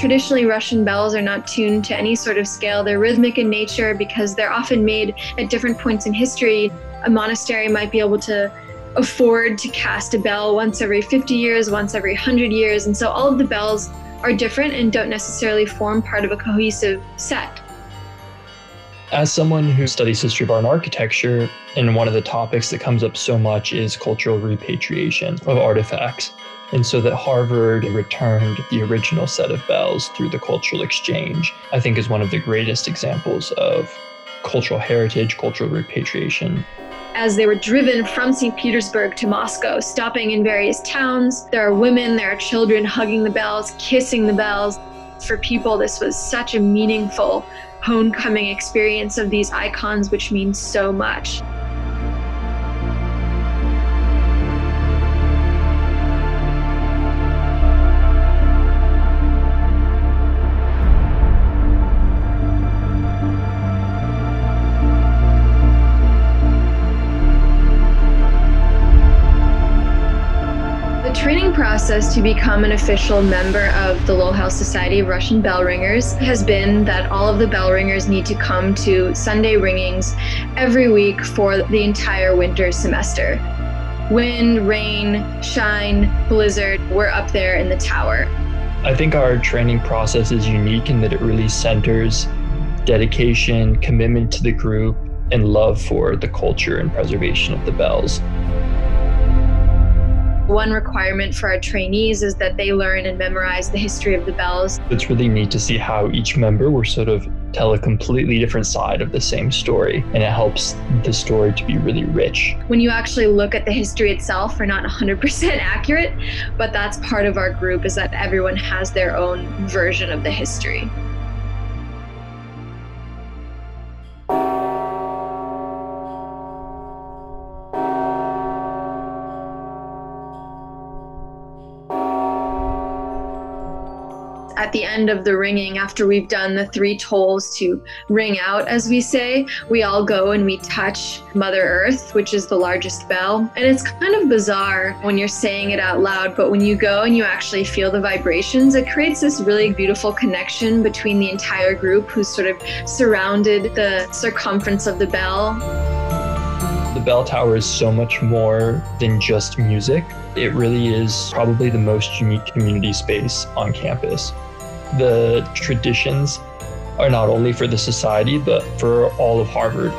Traditionally, Russian bells are not tuned to any sort of scale. They're rhythmic in nature because they're often made at different points in history. A monastery might be able to afford to cast a bell once every 50 years, once every 100 years. And so all of the bells are different and don't necessarily form part of a cohesive set. As someone who studies history of art and architecture, and one of the topics that comes up so much is cultural repatriation of artifacts. And so that Harvard returned the original set of bells through the cultural exchange, I think is one of the greatest examples of cultural heritage, cultural repatriation. As they were driven from St. Petersburg to Moscow, stopping in various towns, there are women, there are children hugging the bells, kissing the bells. For people, this was such a meaningful homecoming experience of these icons, which means so much. The training process to become an official member of the Lowell House Society of Russian Bell Ringers has been that all of the bell ringers need to come to Sunday ringings every week for the entire winter semester. Wind, rain, shine, blizzard, we're up there in the tower. I think our training process is unique in that it really centers dedication, commitment to the group, and love for the culture and preservation of the bells. One requirement for our trainees is that they learn and memorize the history of the bells. It's really neat to see how each member will sort of tell a completely different side of the same story, and it helps the story to be really rich. When you actually look at the history itself, we're not 100% accurate, but that's part of our group, is that everyone has their own version of the history. At the end of the ringing, after we've done the 3 tolls to ring out, as we say, we all go and we touch Mother Earth, which is the largest bell. And it's kind of bizarre when you're saying it out loud, but when you go and you actually feel the vibrations, it creates this really beautiful connection between the entire group who's sort of surrounded the circumference of the bell. The bell tower is so much more than just music. It really is probably the most unique community space on campus. The traditions are not only for the society, but for all of Harvard.